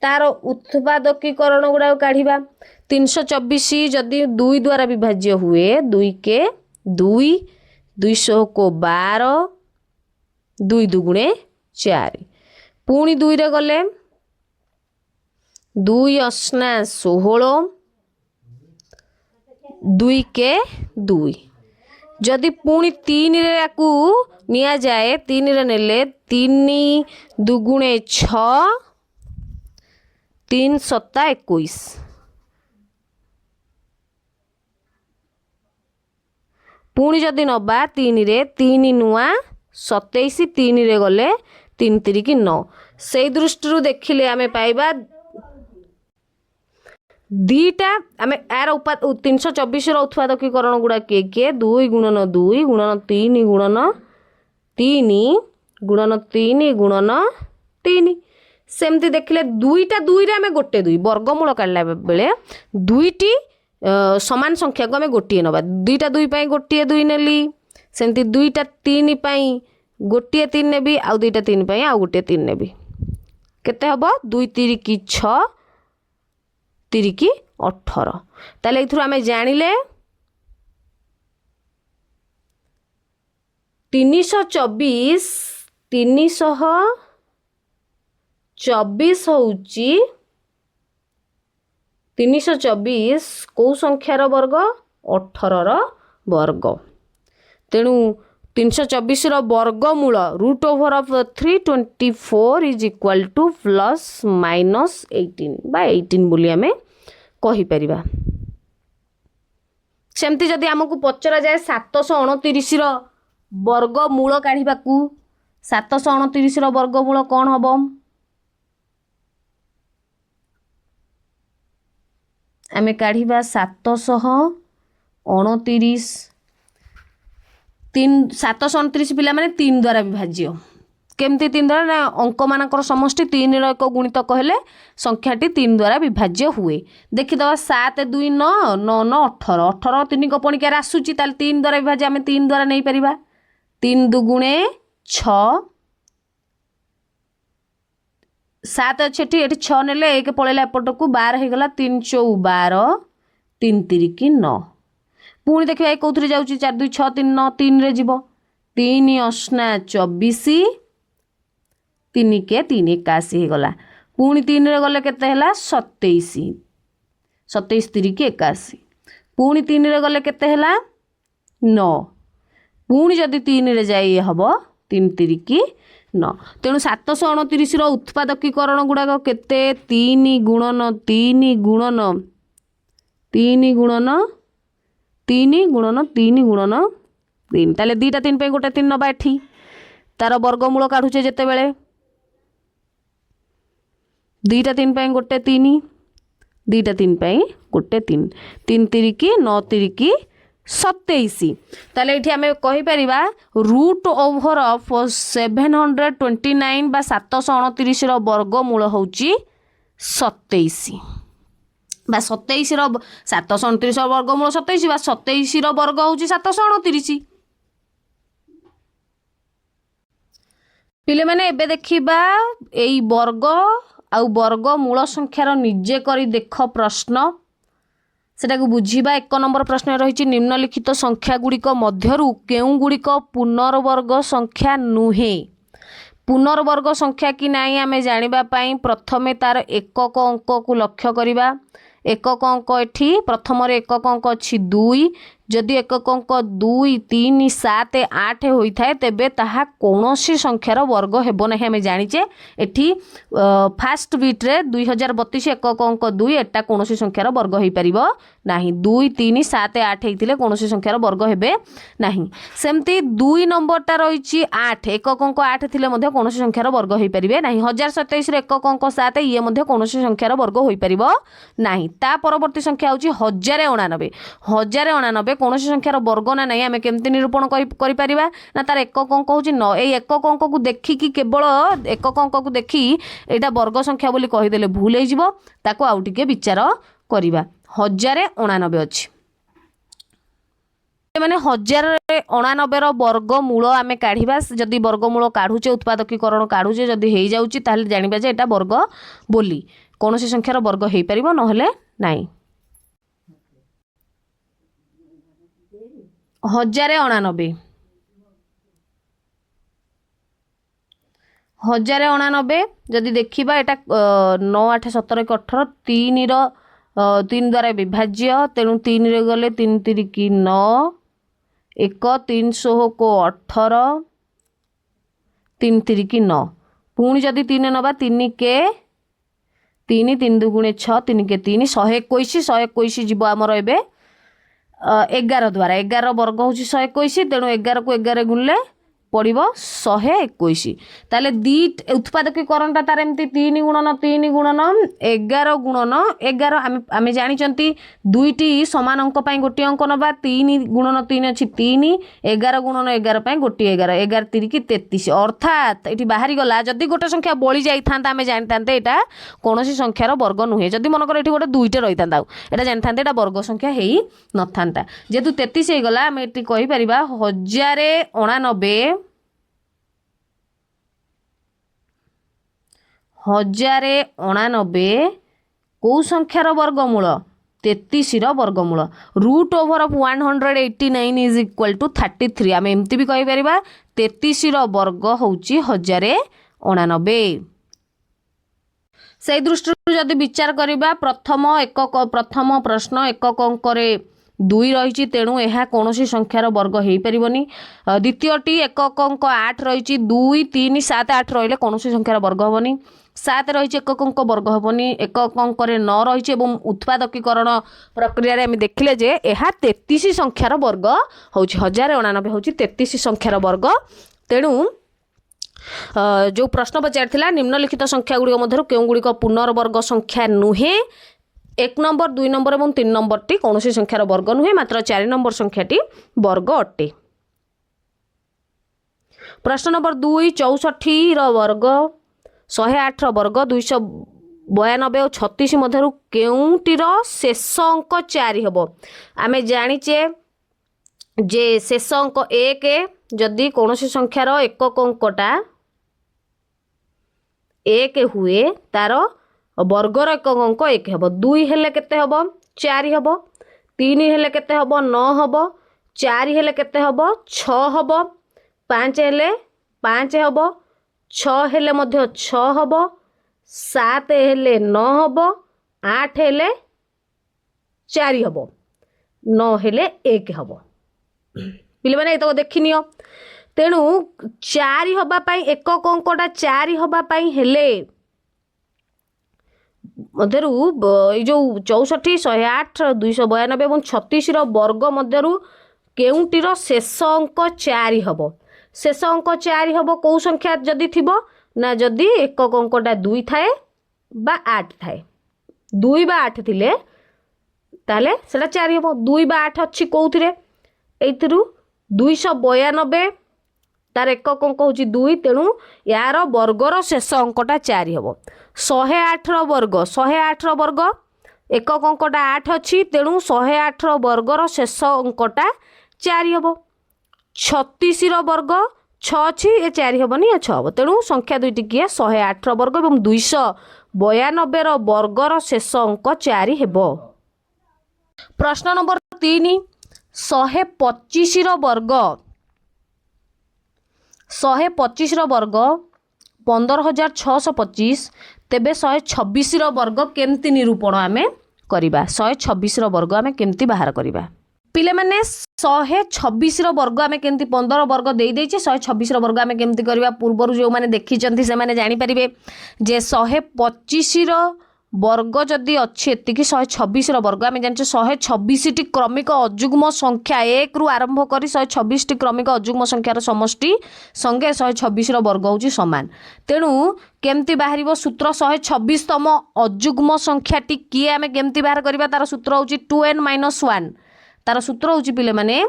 तार उत्पादकीकरण गुड़ा काढ़ा 324 जदि 2 द्वारा विभाज्य हुए 2 के 2 200 को 12 2 दुगुणे 4 पुणी 2 रे गले 2 असना 16 2 के 2 जदि पुणी 3 रे याकू निया जाए 3 रे नेले 3 दुगुणे 6 3 सत्ता 21 पुणी जदि नबा 3 रे 3 नुआ 27 3 रे गले 3 3 की 9 से दृष्टि देखिले आमे पाइबा दीटा आमे यार 324 रो उत्पादकीकरण गुड़ा किए 2 गुणन 2 गुणन 3 गुणन 3 गुणन 3 गुणन 3 सेमती देखिले दुईटा दुई रे आमे गोटे दुई वर्गमूल काढला बेले दुईटी समान संख्या को आमे गोटे नबा दुईटा दुई पाई गोटे दुई नेली सेमती दुईटा तीन पाई गोटे तीन नेबी आउ दुईटा तीन पाई आउ गोटे तीन नेबी केते हबो दुई तिरिकी 6 तिरिकी 18 ताले इथुर आमे जानिले 324 होउची 324 को संख्यार वर्ग 18 रो वर्ग तेणु 324 रो वर्गमूल root over of 324 is equal to plus minus 18 बा 18 बोली आमे कहि परिबा। सेमती जदि हमकु पचरा जाए 729 रो वर्गमूल काढिबाकू 729 रो वर्गमूल कोन हबो आमे काढिबा 729 729 पिला माने 3 द्वारा विभाज्य केमती 3 द्वारा ना अंक मानकर समष्टि 3 रो एक गुणितक कहले संख्याटी 3 द्वारा विभाज्य हुए देखि दवा 7 2 9 9 9 18 18 3 को पणिकार आसुची ताल 3 द्वारा विभाज्य आमे 3 द्वारा नै परिबा 3 दुगुणे 6 7 अच्छे एटी 6 नेले एक पळेला एपटकू 12 हे गला 3 चौ 12 3 तिरिकी 9 पुणी देखिबा कोथरे जाउची 4 2 6 3 9 3 रे जीवो 3 8 24 3 के 3 81 हे गला पुणी 3 रे गले केते हला 27 27 तिरिकी 81 पुणी 3 रे गले केते हला 9 पुणी जदि 3 रे जाई हबो 3 तिरिकी 9 तेणु 729 रो उत्पादकीकरण गुड़ाक केते 3 गुणन 3 गुणन 3 गुणन 3 गुणन 3 गुणन 3 ताले दीटा 3 पे गोटे 3 नबा एठी तार वर्गमूल काढुचे जेते बेले दीटा 3 पे गोटे 3 दीटा 3 पे गोटे 3 3 तिरिकी 9 तिरिकी 27 ताले एठी हमें कहि परिबा रूट ओवर ऑफ 729 बा 729 रो वर्गमूल होउची 27 बा 27 रो 729 रो वर्गमूल 27 बा 27 रो वर्ग होउची 729 पिले माने एबे देखिबा एई वर्ग आउ वर्गमूल संख्यार निजे करी देख प्रश्न सेटा को बुझीबा 1 नंबर प्रश्न रही निम्नलिखित संख्या गुड़िक मध्यरु केउ गुड़िक पुनर्वर्ग संख्या नुहे पुनर्वर्ग संख्या कि नाई आमे जानिबा पाई प्रथमे तार एकक अंक को लक्ष्य करिबा एकक अंक एठी प्रथम रे एकक अंक अछि 2 जदि एकक अंक 2 3 7 8 होई थाए तेबे ताहा कोनोसी संख्यार वर्ग हेबो नाही आमे जानिचे एठी फास्ट बीट रे 2032 एकक अंक 2 एटा कोनोसी संख्यार वर्ग होई परिबो नाही 2 3 7 8 हेतिले कोनोसी संख्यार वर्ग हेबे नाही सेमती 2 नंबर ता रहिछि 8 एकक अंक 8 थिले मध्ये कोनोसी संख्यार वर्ग होई परिबे नाही 1027 रे एकक अंक 7 ये मध्ये कोनोसी संख्यार वर्ग होई परिबो नाही ता परवर्ती संख्या होछि 1089 1089 कोनोसी संख्यार वर्ग ना नहीं आमे केमती निरूपण करि परिबा ना तार एकक अंक होछि 9 ए एकक अंक को देखि कि केवल एकक अंक को देखि एटा वर्ग संख्या बोली कहि देले भूल हे जिवो ताको आउ टिके विचार करिबा 1089 अछि माने 1089 रो वर्गमूल आमे काढिबा जदि वर्गमूल काढुचे उत्पादकीकरण काढुचे जदि हेई जाउची ताले जानिबा जे एटा वर्ग बोली कोनोसी संख्यार वर्ग हेई परिबो नहले नाही 1089 जदि देखिबा एटा 9 8 17 18 3 रो 3 द्वारा विभाज्य तेणु 3 रे गले 3 तिरिकी 9 1 300 को 18 3 तिरिकी 9 पुणी जदि 3 नबा 3 के 3 3 दुगुणे 6 3 के 3 121 जीव आमर एबे 11 द्वारा 11 वर्ग होची 121 तेणु 11 को 11 गुणले पड़ो 121 ताले दी उत्पादकीकरणटा तार एमती 3 गुणन 3 गुणन 11 गुणन 11 आम जानी दुईटी समान अंक गोटे अंक नवा 3 गुणन 3 अच्छी 3 11 गुणन 11 गोटे 11 11 3 की 33 अर्थात ये बाहरी गला जदि गोटे संख्या बड़ी जाता आम जानी यहाँ कौन संख्यार वर्ग नुहे जदि मनकर ये गोटे दुईटे रही था यहाँ जानी था यहाँ वर्ग संख्या हो न था जेहेतु 33 हो गला आम ये कहीपर 1089 1089 कौ संख्यार वर्गमूल 33 वर्गमूल root over of 189 is equal to 33 आम एमती भी कहीपर 33 वर्ग हूँ 1089 से दृष्टि जदि विचार करवा प्रथम प्रश्न एकक अंकरे 2 रही तेणु यह कौन संख्यार वर्ग हो पारनी द्वितीयटी एकक अंक 8 रही 2 3 7 8 रही कौन संख्यार वर्ग हेनी 7 रही एकक अंक वर्ग हेनी एकक अंक 9 रही उत्पादकीकरण प्रक्रिया आम देखिले जे यह 33 संख्यार वर्ग हूँ 1089 हूँ 33 संख्यार वर्ग तेणु जो प्रश्न पचार निम्नलिखित संख्या गुड़िक मध्य केउ गुड़िक पुनर्वर्ग संख्या नुहे 1 नंबर 2 नंबर और 3 नंबर टी कौन संख्यार वर्ग नुहे मात्र 4 नंबर संख्याटी वर्ग अटे। प्रश्न नंबर 2 64 वर्ग 108 वर्ग 292 और 36 मध्य केउंटीर शेष अंक 4 हम आम जानीचे जे शेष अंक 1 जदि कौन संख्यार एकक अंकटा 1 हुए तार वर्गर एकक अंक 1 हम 2 हेले केते हम 4 हम 3 हेले केते हम 9 हम 4 हेले केते हम 6 हम 5 हेले 5 हम 6 हेले मध्य 6 हम 7 हेले 9 हम 8 हेले 4 हम 9 हेले 1 हम पिले माने तो देखिनियो तेणु 4 हवापाई एकक अंकटा 4 हवापाई हेले मध्यरु जो 64 108 292 और 36 वर्ग मध्यरु केउंटीर शेष अंक 4 हब शेष अंक 4 हब कौ संख्या जदि थिबो ना जदि एकक अंकटा 2 थाए बा 8 थाए 2 बा 8 थिले ताले सेटा 4 हब 2 बा 8 अच्छी कौथिरे एइथिरु 292 तार एकक अंक हूँ 2 तेणु यार वर्गर शेष अंकटा 4 हम 108 वर्ग एकक अंकटा 8 अच्छी तेणु 108 वर्गर शेष अंकटा 4 हम 36 वर्ग 6 अच्छी ये 4 हेनी 6 हम तेणु संख्या दुईटी किए 108 वर्ग और 292 वर्गर शेष अंक 4 हेब। प्रश्न नंबर 3 125 वर्ग 125 वर्ग 15,625 तेबे 126 वर्ग केमती निरूपण आमे करिबा 126 वर्ग आमे केमती बाहर करिबा पिले माने 126 वर्ग आमे केमती 15 वर्ग देई देइछे 126 वर्ग आमे केमती करिबा पूर्वरु जो माने देखिचंती से माने जानि परिबे जे 125 वर्ग जदि अच्छी एतिकी 126 वर्ग आम जाने 126 टी क्रमिक अजुग्म संख्या 1 रु आरंभ कर 126 टी क्रमिक अजुग्म संख्यार समष्टि संगे 126 वर्ग हूँ सामान तेणु केमती बाहर सूत्र 126तम अजुग्म संख्याटी किए आम केमती बाहर करवा तार सूत्र हूँ 2n-1 तार सूत्र हूँ पिले माने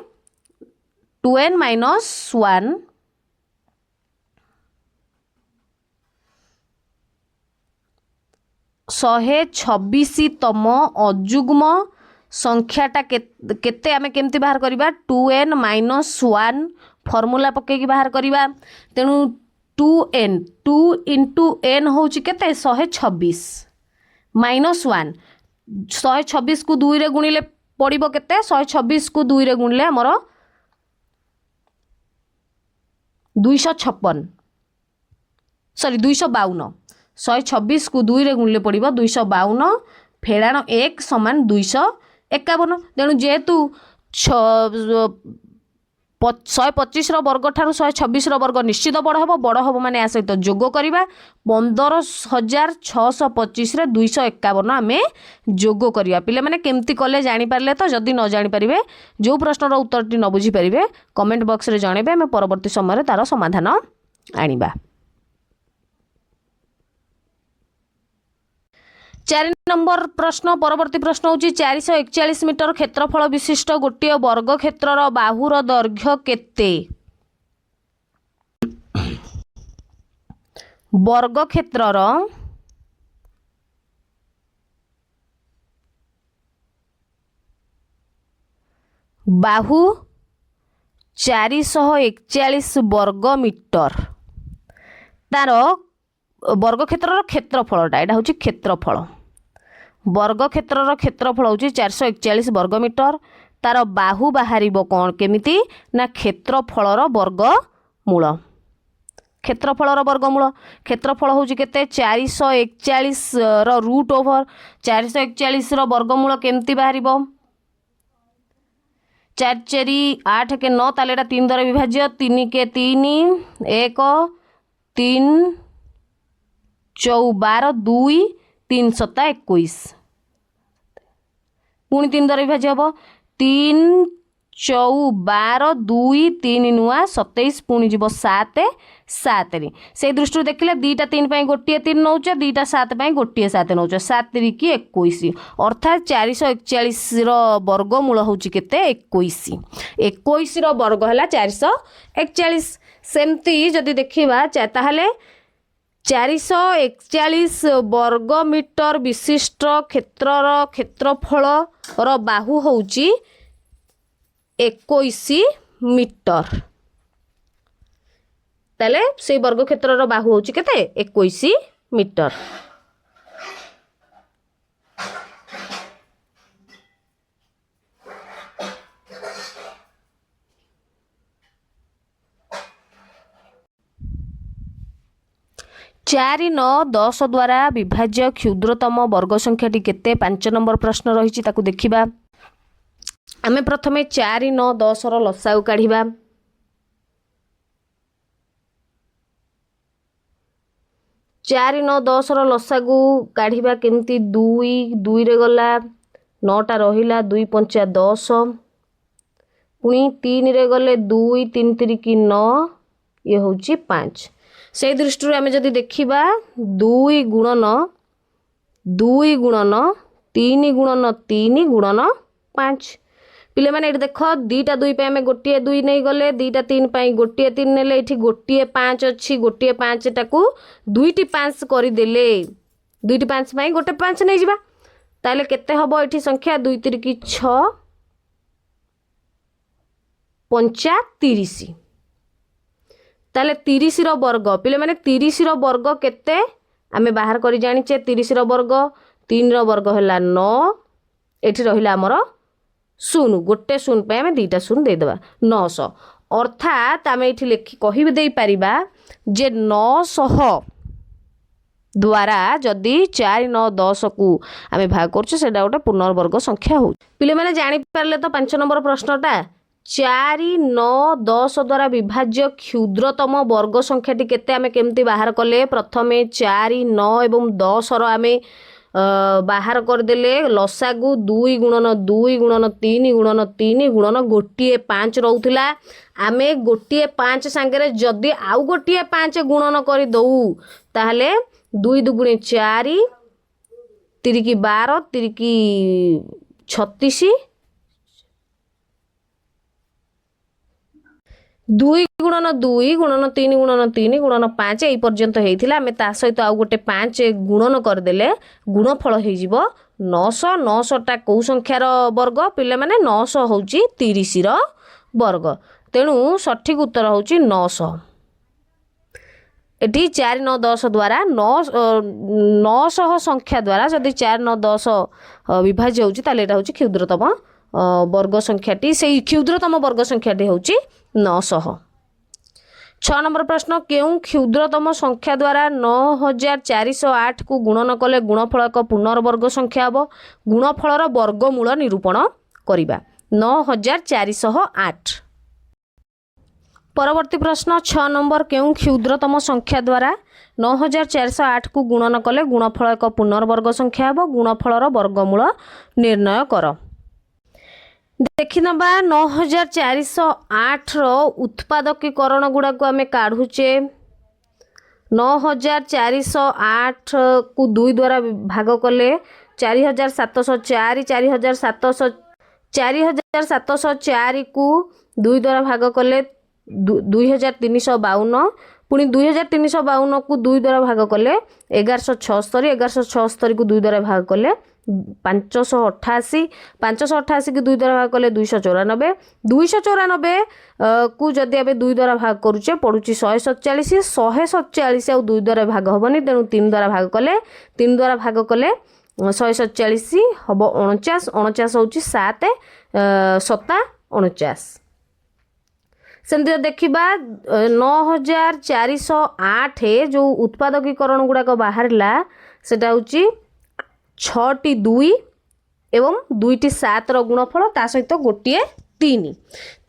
2n-1 126तम अजुग्म संख्याटा केते आमे केमती बाहर करवा 2n-1 फॉर्मूला पकेकी बाहर करवा तेणु 2n 2 इंटू n हूँ केते 126 -1 126 को 2 रे गुणिले पड़िबो केते 126 को 2 रे गुणिले हमर 256 सॉरी 252 126 को 2 रे गुणिले पड़िबो 252 फेड़ाण 1 समान 251 तेणु जेहेतु 125 वर्ग ठारू 126 वर्ग निश्चित बड़ हम माने या सहित जोग करवा 15,625 रे 251 आम जोग करवा पिले माने केमती कले जानीपारे तो जदि न जानीपारे जो प्रश्नर उत्तरटी न बुझीपारे कमेंट बॉक्स रे जणेबे आम परवर्ती समय तार समाधान आनिबा। 4 नंबर प्रश्न परवर्ती प्रश्न हूँ 441 मीटर क्षेत्रफल विशिष्ट गोटे वर्ग क्षेत्रर बाहुर दैर्घ्य केते? वर्ग क्षेत्रर बाहु 441 वर्ग मीटर तार वर्ग क्षेत्रर क्षेत्रफलटा यहाँ हूँ क्षेत्रफल वर्ग क्षेत्रर क्षेत्रफल हूँ 441 वर्ग मीटर तार बाहु बाहर कौन केमिति ना क्षेत्रफलर वर्गमूल क्षेत्रफलर वर्गमूल क्षेत्रफल हूँ केते 441 रूट ओवर 441 वर्गमूल केमती बाहर 4 4 8 के 9 ताले 3 द्वारा विभाज्य 3 के 3 1 3 12 2 3 7 21 पुणी 3 द्वारा विभाज्य हम 3 12 2 3 नुआ 27 पुणी जीव 7 7 से दृष्टि देखिले 2टा 3 गोटे 3 नौ 2टा 7 गोटे 7 नौ 7 की 21 अर्थात 441 वर्गमूल हूँ केते 21 21 वर्ग है 441 सेमती जदि देखा ताहले 441 वर्ग मीटर विशिष्ट क्षेत्रर क्षेत्रफल बाहु हूँ 21 मीटर ताले से वर्ग क्षेत्रर बाहु हूँ केते 21 मीटर। चारि 9 10 द्वारा विभाज्य क्षुद्रतम वर्ग संख्याटी केते 5 नंबर प्रश्न रही देखिबा। आमे प्रथमे 4 9 10 रो लसागु काढिबा 4 9 10 रो लसागु काढिबा केमती 2 2 रे गला 9 टा रहिला 2 5 10 पुणी 3 रे गले 2 3 3 की 9 ये होची 5 से दृष्टि आम जदि देखा 2 गुणन 3 गुणन 3 गुणन 5 पिले माने देख 2टा 2 आम गोटे 2 नहीं गले 2टा 3 गोटे 3 नेले ये गोटे 5 अच्छी गोटे 5 टाकू 2टी 5 करदेले 2टी 5 गोटे 5 नहीं जावा ताले केते हबो एठी संख्या 2 3 की 6 5 30 ताले 30 रो वर्ग पिले माने 30 रो वर्ग केते आमे बाहर करी जानिचे 30 रो वर्ग 3 रो वर्ग हैला 9 एठी रहिला हमर 0 गोटे 0 पे आमे 2टा 0 दे देबा 900 अर्थात आमे एठी लेखि कहि दे परिबा जे 900 द्वारा जदि 4 9 10 को आमे भाग करछु सेडा गोटे पुनर्वर्ग संख्या हो पिले माने जानि पारले तो 5 नंबर प्रश्नटा 4 9 10 द्वारा विभाज्य क्षुद्रतम वर्ग संख्याटी केते आमे केमती बाहर कले प्रथमे 4 9 एवं 10 रो आमे बाहर करदेले लसागु 2 गुणन 2 गुणन 3 गुणन 3 गुणन गोटे 5 रहउथिला आमे गोटे 5 संगे जदि आउ गोटे 5 गुणन कर दऊ ताहले 2 दुगुणे 4 3 की 12 3 की 36 2 गुणन 2 गुणन 3 गुणन 3 गुणन 5 यही पर्यंत होता आम ता सहित आउ गोटे 5 गुणन करदेले गुणफल हो 900 900टा कौ संख्यार वर्ग पिले माने 900 हूँ 30 वर्ग तेणु सठिक उत्तर हूँ 900 एटी 4 9 10 द्वारा 900 संख्या द्वारा जदि 4 9 10 विभाज्य होची ताले एटा होची क्षुद्रतम वर्ग संख्याटी से क्षुद्रतम वर्ग संख्याटी होची 900। 6 नंबर प्रश्न केउं क्षुद्रतम संख्या द्वारा 9408 को गुणन कले गुणफल एक पुनर्वर्ग संख्या हम गुणफलर वर्गमूल निरूपण करिबा 9408। परवर्ती प्रश्न 6 नंबर केउं क्षुद्रतम संख्या द्वारा 9408 को गुणन कले गुणफल एक पुनर्वर्ग संख्या हे गुणफलर वर्गमूल निर्णय कर। देखि नबा 9408 रो उत्पादकीकरण गुड़ा को आमे काढुचे 9408 को 2 द्वारा भाग कले 4704 4704 को 2 द्वारा भाग कले 2352 पुणी 2352 को 2 द्वारा भाग कले 1176 1176 को 2 द्वारा भाग कले 588 588 को 2 द्वारा भाग कले 294 294 को जदि आबे 2 द्वारा भाग करूचे पड़ुची 147 147 आ 2 द्वारा भाग हबनी तेणु 3 द्वारा भाग कले 3 द्वारा भाग कले 147 हम 49 49 हूँ 7 7 49 सेमती देखा 9408 जो उत्पादकीकरण गुड़ाक बाहर सेटा हूँ 6टी 2 एवं 2टी 7 गुणफल ता सहित गोटे 3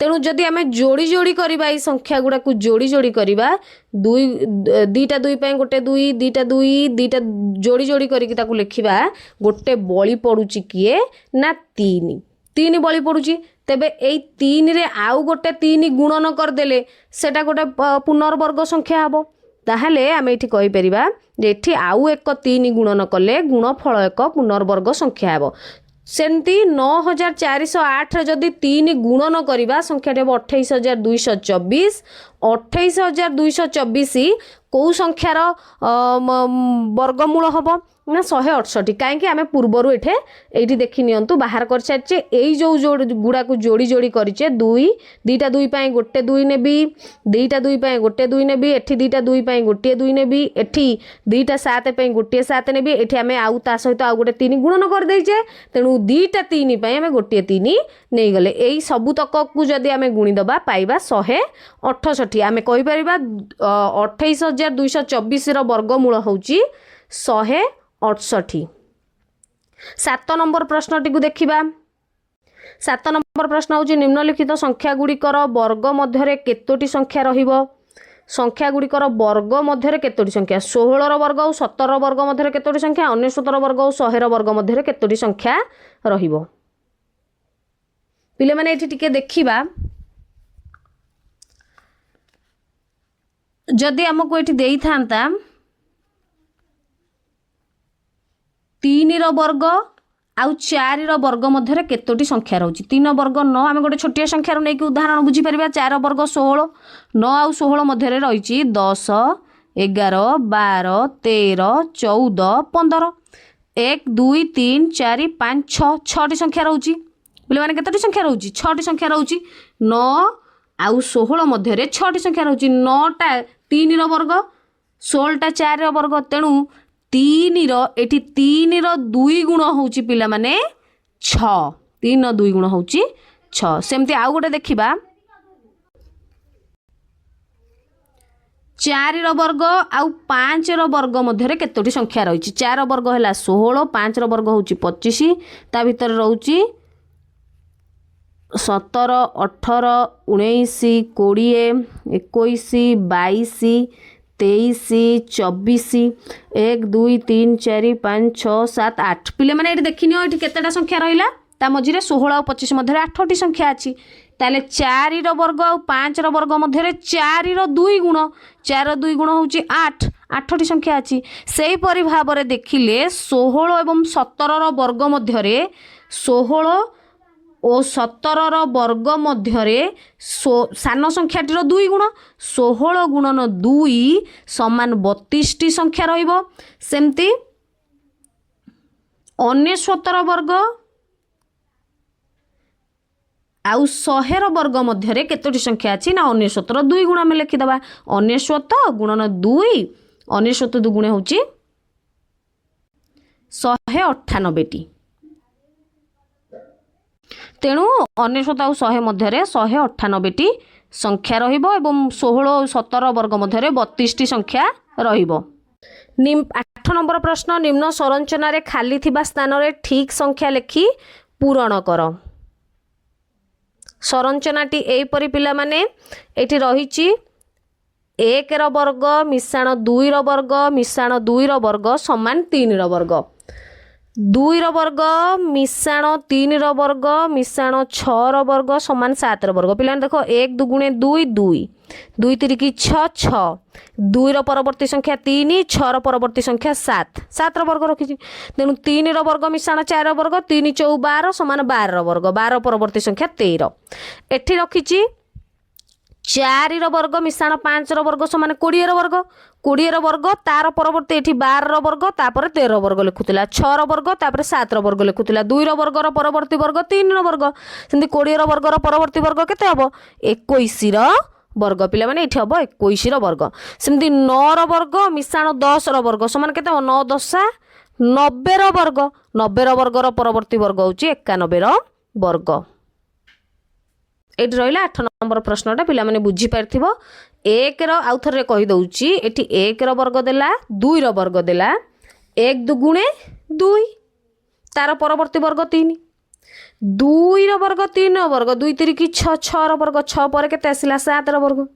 तेणु जदि आम जोड़ी जोड़ी करवा ये संख्या गुड़ा को जोड़ी जोड़ी करवा 2टा 2 गोटे 2 2टा 2 2टा जोड़ी जोड़ी करके लिखा गोटे बली पड़ुची किए ना 3 बली पड़ुची तेबे एई 3 रे आउ गोटे 3 गुणन करदेले सेटा गोटे पुनर्वर्ग संख्या हबो ताहले आम ये कहीपर ये आउ एक 3 गुणन कले गुणफल एक पुनर्वर्ग संख्या हे सेमती 9408 जदि 3 गुणन करवा संख्या 28224 28224 कौ संख्यार वर्गमूल हम ना 168 कहीं आम पूर्वर ये देखी नियंतु बाहर कर सारी यही जो गुड़ा को जोड़ी जोड़ी करें 2टा 2 गोटे 2 नेबी 2टा 2 गोटे 2 नेबी एठी 2टा 2 गोटे 2 नेबी एठी 2टा 7 गोटे 7 नेबी एठी आम आउ ता सहित आउ गोटे 3 गुणन कर देचे तेणु 2टा 3 आम गोटे 3 नहीं गले यही सबुतक को जदि आम गुणीदबा पाइबा 168 आम कहीपर 28224 वर्गमूल हूँ 168। 7 नंबर प्रश्नटी को देखिबा 7 नंबर प्रश्न हूँ निम्नलिखित संख्या गुड़िकर वर्ग मध्य केतोटी संख्या रहिबो संख्या गुड़िकर वर्ग मध्य केतोटी संख्या 16 वर्ग और 17 वर्ग मध्य केतोटी संख्या 69 वर्ग और 100 वर्ग मध्य केतोटी संख्या रहिबो पिले माने एठी टिके देखिबा जदि हमको एठी देई थांता 3 वर्ग आउ 4 वर्ग मध्य केतोटी संख्या रही 3 वर्ग 9 आम गोटे छोटिया संख्यार नहीं उदाहरण बुझीपर 4 वर्ग 16 9 आउ 16 मध्य रही 10 11 12 13 14 15 1 2 3 4 5 6 6टी संख्या रही बोले मैंने केतोटी संख्या रही 6टी संख्या रही 9 आउ 16 मध्य 6टी संख्या रही 9टा 3 वर्ग 16टा 4 वर्ग तेणु 3 2 गुण हूँ पिला माने 6 3 2 गुण हूँ 6 सेमती आउ गोटे देखिबा 4 वर्ग आउ 5 वर्ग मध्य केतोटी संख्या रही 4 वर्ग है 16 5 वर्ग हूँ 25 ता भीतर रोची 17 18 19 20 21 22 23 24 1 2 3 4 5 6 7 8 पिले माने ये देखनी ये केतेटा संख्या रहिला ता मझिरे 16 और 25 मध्य 8टी संख्या अच्छी ताले 4 वर्ग और 5 वर्ग मध्य 4 2 गुण 4 2 गुण हूँ 8 8टी संख्या अच्छी से परि भाव में देखिले 16 एवं 17 वर्ग मध्य 16 और 17 वर्ग मध्य सान संख्याटीर 2 गुण 16 गुणन 2 समान 32टी संख्या रहिबो सेमती 69 वर्ग आउ 100 वर्ग मध्य केतोटी संख्या अच्छी ना 69 2 गुण आम लिखिदबा 69 गुणन 2 69 2 गुण हूँ 198टी तेणु 69 आउ 100 मध्य 198टी संख्या रहिबो एवं 16 और 17 वर्ग मध्य 32टी संख्या रहिबो। 8 नंबर प्रश्न निम्न संरचना रे खाली थिबा स्थान रे ठीक संख्या लिखि पूरण कर संरचनाटी एपरी पिला माने एठी रहिछि 1 रो वर्ग मिश्रण 2 रो वर्ग मिश्रण 2 रो वर्ग समान 3 रो वर्ग 2 रो वर्ग मिश्रण 3 रो वर्ग मिश्रण 6 रो वर्ग समान 7 रो वर्ग। पिला देखो 1 दुगुणे 2 2 2 तिरिकी 6 6 2 रो परवर्ती संख्या 3 6 रो परवर्ती संख्या 7 7 रो वर्ग रखिछि। तेणु 3 रो वर्ग मिश्रण 4 रो वर्ग 3 4 12 समान 12 रो वर्ग 12 परवर्ती संख्या 13 एठी रखिछि 4 रो वर्ग मिश्रण 5 रो वर्ग समान 20 रो वर्ग 20 रो वर्ग तार परवर्ती एठी 12 रो वर्ग तापर 13 वर्ग लिखुतिला 6 रो वर्ग तापर 7 रो वर्ग लिखुतिला 2 रो वर्ग रो परवर्ती वर्ग 3 रो वर्ग सेंति 20 रो वर्ग रो परवर्ती वर्ग केते हबो 21 रो वर्ग। पिला माने एठी हबो 21 रो वर्ग। सेंति 9 रो वर्ग मिश्रण 10 रो वर्ग समान केते 9 10 90 रो वर्ग 90 रो वर्ग रो परवर्ती वर्ग होची 91 रो वर्ग। एठी रहिला 8 नंबर प्रश्नटा पिला माने बुझी पारथिबो। 1 रो आउथर रे कहि दउची एठी 1 रो वर्ग देला 2 रो वर्ग देला 1 दुगुणे 2 तार परवर्ती वर्ग 3 2 रो वर्ग 3 रो वर्ग 2 तिरिकी 6 6 रो वर्ग 6 पर केते आसिला 7 रो वर्ग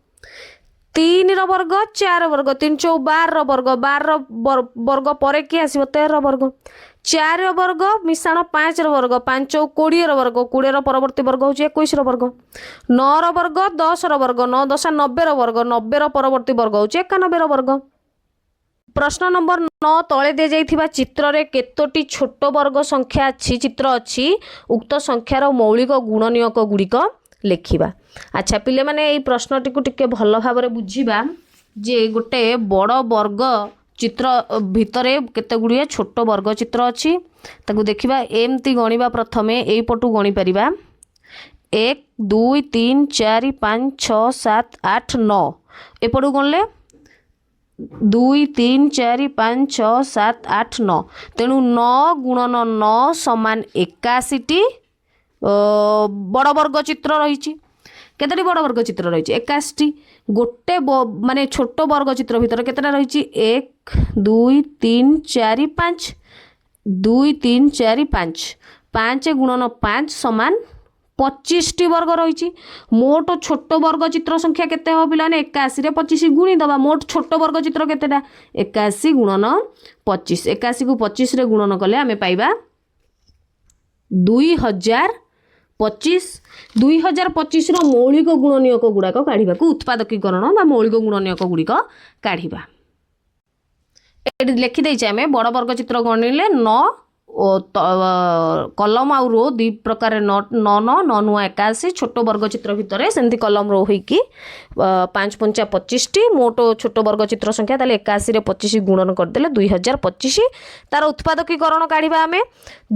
3 रो वर्ग 4 रो वर्ग 3 4 12 रो वर्ग 12 रो वर्ग पर के आसीबो 13 रो वर्ग 4 रो वर्ग मिश्रण 5 रो वर्ग 5 4 20 रो वर्ग 20 रो परवर्ती वर्ग होची 21 रो वर्ग 9 रो वर्ग 10 रो वर्ग 9 10 90 रो वर्ग 90 रो परवर्ती वर्ग होची 91 रो वर्ग। प्रश्न नंबर 9 तले दे जाइथिबा चित्र रे केतोटी छोट वर्ग संख्या अछि चित्र अछि उक्त संख्यार मौलिक गुणनीयक गुड़िक लेखिबा। अच्छा पिले माने एई प्रश्नटी को टिके भल भाबरे बुझिबा जे गोटे बड़ वर्ग चित्र भितरे केते गुड़िए छोट वर्ग चित्र अछि ताकू देखिबा एमती गणिबा प्रथमे एई पटु गणि परिबा 1 2 3 4 5 6 7 8 9 एपटु गणले 2 3 4 5 6 7 8 9 तेणु 9 गुणन 9 समान 81 टी बड़ वर्ग चित्र रही केतटी बड़ वर्ग चित्र रही 81 टी गोटे माने छोट वर्ग चित्र भितर केतटा रही 1 2 3 4 5 2 3 4 5 5 गुणन 5 समान 25 टी वर्ग रही मोट छोट वर्ग चित्र संख्या केते हो पिला ने 81 रे 25 गुणी दबा मोट छोट वर्ग चित्र केतेटा 81 गुणन 25 81 को 25 रे गुणन कले आमे पाइबा 2025 2025 रो मौलिक गुणनीयक गुड़ाक काढ़िबा को उत्पादकीकरण बा मौलिक गुणनीयक गुड़िक काढ़िबा। एटी लिखि दैछे आमे बड़ वर्ग चित्र गणिले 9 कलम आउ रो दी प्रकार 9 9 9 9 81 छोट वर्ग चित्र भितर सेमती कलम रो होइकी 5 5 25 टी मोट छोट वर्ग चित्र संख्या ताले 81 रे 25 गुणन कर देले 2025 तार उत्पादकीकरण काढिबा आमे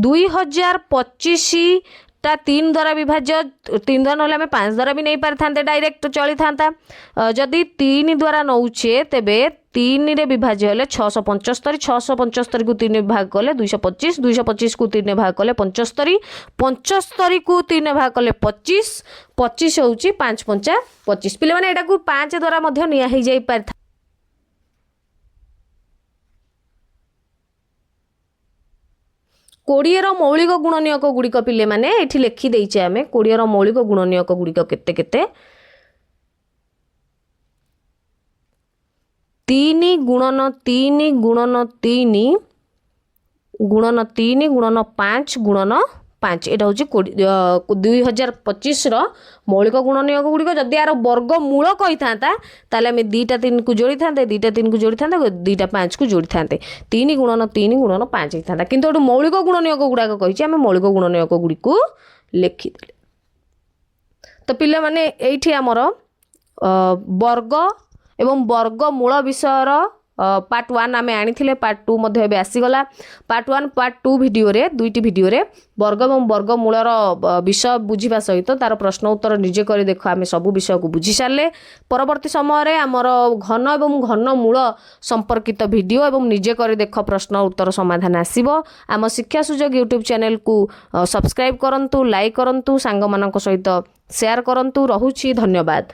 2025 टा 3 द्वारा विभाज्य 3 द्वारा नले 5 द्वारा भी नहीं पारि थांते डायरेक्ट चली थांता जदि 3 द्वारा नौचे तेबे 3 रे विभाज्य हेले 675 675 को 3 भाग कले 225 225 को 3 भाग कले 75 75 को 3 भाग कले 25 25 होउची 5 5 25 पिले माने एटा को 5 द्वारा मध्य निया हे जाई पारि 20 रो मौलिक गुणनीयक गुड़िक पिले माने एठी लिखि दैछे आमे 20 रो मौलिक गुणनीयक गुड़िक केते केते 3 गुणन 3 गुणन 3 गुणन 3 गुणन 5 गुणन 5 एटा होची 2025 रो मौलिक गुणनीयक गुड़िक जदि यार वर्ग मूल कहि थांता ताले हमें 2टा 3 को जोड़ी थांते 2टा 3 को जोड़ी थांते 2टा 5 को जोड़ी थांते 3 गुणन 5 हि थांता किंतु एटु मौलिक गुणनीयक गुड़ाक कहिछि हमें मौलिक गुणनीयक गुड़िक लिखि देले। तो पिले माने एठी हमर वर्ग एवं वर्ग मूल विषयर पार्ट 1 आमे आनी पार्ट 2 मध्य एबे आसीगला पार्ट 1 पार्ट 2 वीडियो रे दुईटी वीडियो रे वर्ग एवं वर्ग मूलर विषय बुझिबा सहित तार प्रश्न उत्तर निजे करी देखो आमे सब विषय को बुझी सारले परवर्ती समय रे हमर घन एवं घन मूल संपर्कित वीडियो एवं निजे करी देखो प्रश्न उत्तर समाधान आसीबो आम शिक्षा सुजोग यूट्यूब चैनल को सब्सक्राइब करंतु लाइक करंतु सांग मानक सहित शेयर करंतु रहुछि धन्यवाद।